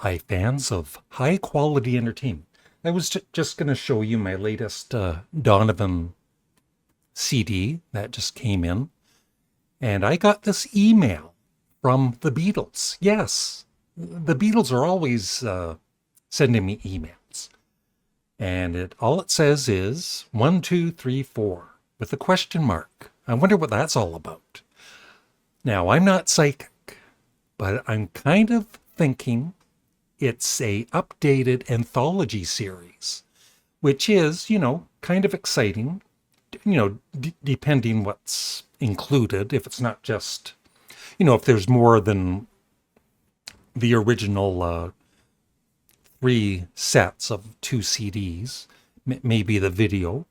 Hi, fans of high quality entertainment. I was just going to show you my latest Donovan CD that just came in, and I got this email from the Beatles. Yes, the Beatles are always sending me emails, and all it says is 1, 2, 3, 4 with a question mark. I wonder what that's all about. Now, I'm not psychic, but I'm kind of thinking it's a updated anthology series, which is, kind of exciting, depending what's included. If it's not just, if there's more than the original three sets of two CDs, maybe the video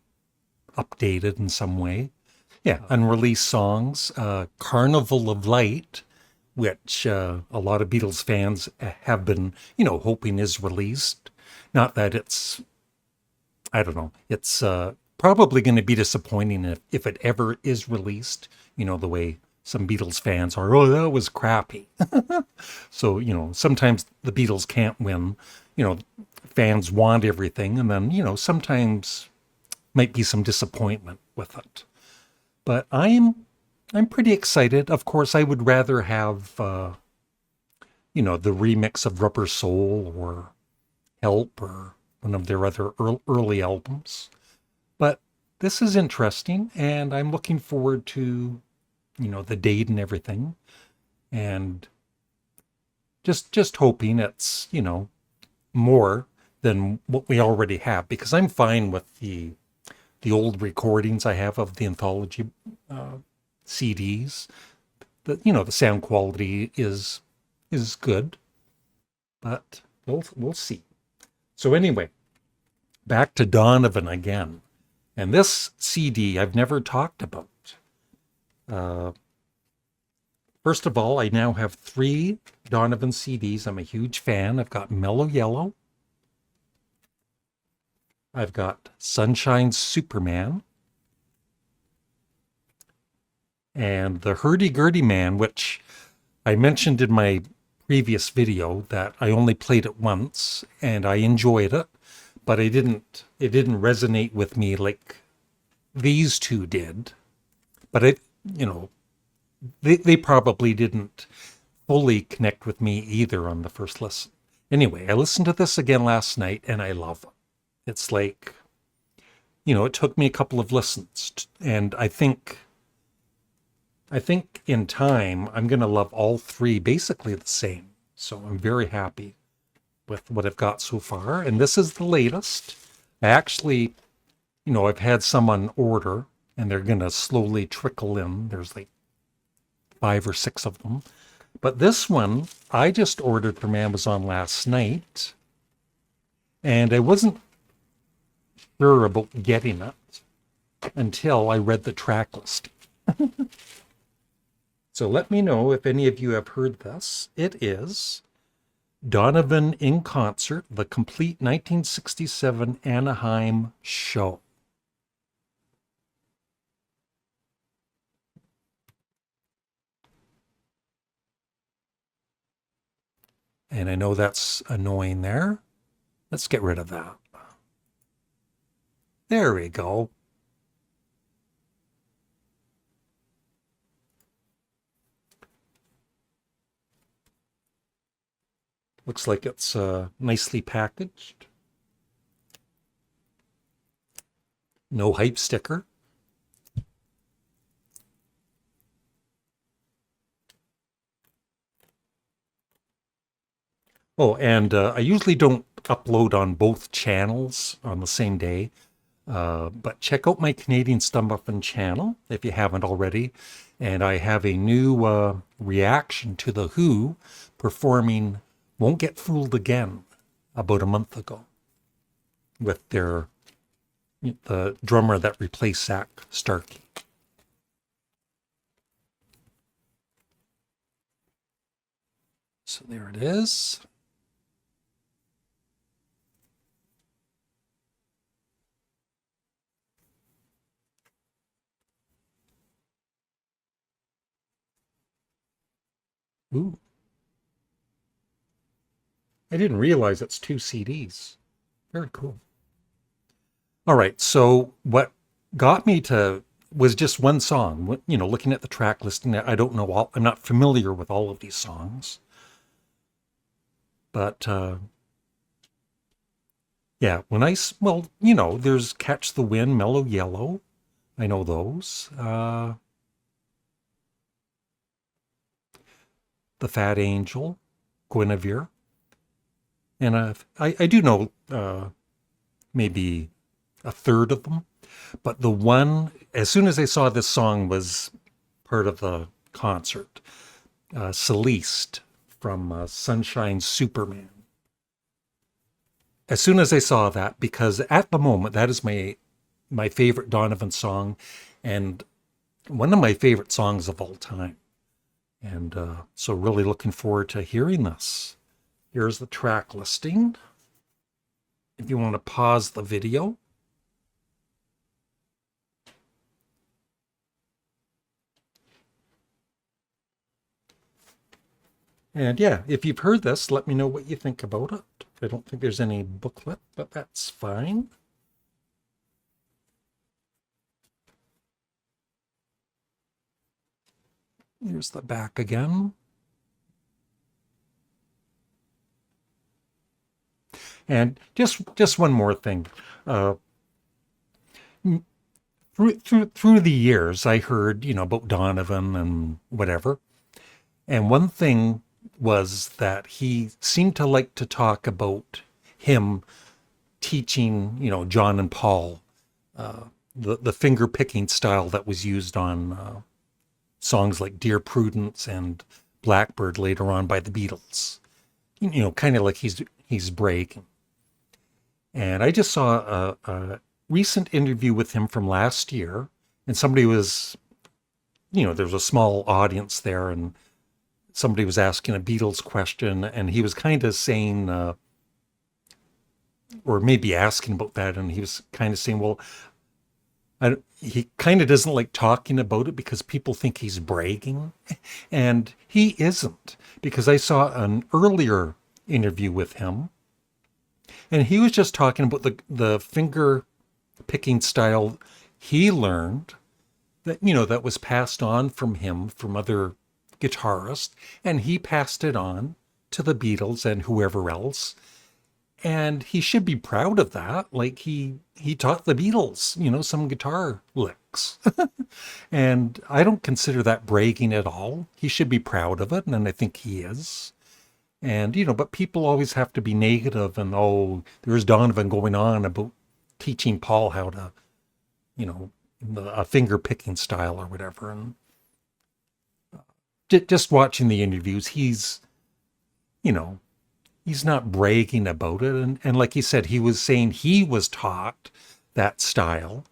updated in some way. Yeah, unreleased songs, Carnival of Light, which a lot of Beatles fans have been, hoping is released. Not that I don't know, it's probably going to be disappointing if it ever is released, the way some Beatles fans are, oh, that was crappy. So, sometimes the Beatles can't win. Fans want everything, and then, sometimes might be some disappointment with it. But I'm pretty excited. Of course, I would rather have the remix of Rubber Soul or Help or one of their other early albums. But this is interesting, and I'm looking forward to the date and everything, and just hoping it's more than what we already have, because I'm fine with the old recordings I have of the anthology CDs. The sound quality is good, but we'll see. So anyway, back to Donovan again, and this CD I've never talked about. Uh, First of all, I now have 3 Donovan CDs. I'm a huge fan. I've got Mellow Yellow. I've got Sunshine Superman. And the Hurdy-Gurdy Man, which I mentioned in my previous video that I only played it once and I enjoyed it, but it didn't resonate with me like these two did. But they probably didn't fully connect with me either on the first listen. Anyway, I listened to this again last night and I love it. It's like, it took me a couple of listens, and I think in time I'm going to love all 3 basically the same. So I'm very happy with what I've got so far. And this is the latest. I actually, I've had some on order and they're going to slowly trickle in. There's like 5 or 6 of them. But this one I just ordered from Amazon last night, and I wasn't sure about getting it until I read the track list. So let me know if any of you have heard this. It is Donovan in Concert, the complete 1967 Anaheim show. And I know that's annoying there. Let's get rid of that. There we go. Looks like it's nicely packaged. No hype sticker. Oh, and I usually don't upload on both channels on the same day. But check out my Canadian Studmuffin channel if you haven't already. And I have a new reaction to The Who performing Won't Get Fooled Again about a month ago with the drummer that replaced Zach Starkey. So there it is. Ooh. I didn't realize it's 2 CDs. Very cool. All right, so what got me to was just one song. Looking at the track listing, I don't know all. I'm not familiar with all of these songs, but yeah. There's "Catch the Wind," "Mellow Yellow." I know those. "The Fat Angel," "Guinevere," and I do know maybe a third of them. But the one, as soon as I saw this song was part of the concert, Celeste from Sunshine Superman. As soon as I saw that, because at the moment, that is my favorite Donovan song and one of my favorite songs of all time. And so really looking forward to hearing this. Here's the track listing. If you want to pause the video. And yeah, if you've heard this, let me know what you think about it. I don't think there's any booklet, but that's fine. Here's the back again. And just one more thing. Through the years, I heard, about Donovan and whatever. And one thing was that he seemed to like to talk about him teaching, John and Paul, the finger picking style that was used on songs like Dear Prudence and Blackbird later on by the Beatles. Kind of like he's bragging. And I just saw a recent interview with him from last year, and somebody was, there was a small audience there, and somebody was asking a Beatles question, and he was kind of saying, or maybe asking about that, and he was kind of saying, well, he kind of doesn't like talking about it because people think he's bragging, and he isn't, because I saw an earlier interview with him, and he was just talking about the finger picking style he learned that, that was passed on from him from other guitarist, and he passed it on to the Beatles and whoever else, and he should be proud of that. Like he taught the Beatles, some guitar licks. And I don't consider that bragging at all. He should be proud of it, and I think he is. And but people always have to be negative, and there's Donovan going on about teaching Paul how to, a finger picking style or whatever. And just watching the interviews, he's not bragging about it. And like he said, he was saying he was taught that style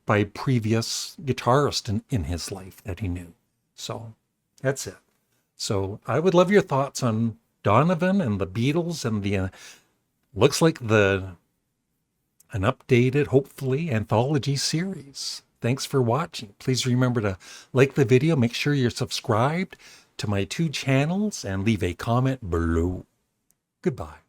by previous guitarists in his life that he knew. So that's it. So I would love your thoughts on Donovan and the Beatles and the looks like an updated, hopefully, anthology series. Thanks for watching. Please remember to like the video, make sure you're subscribed to my 2 channels, and leave a comment below. Goodbye.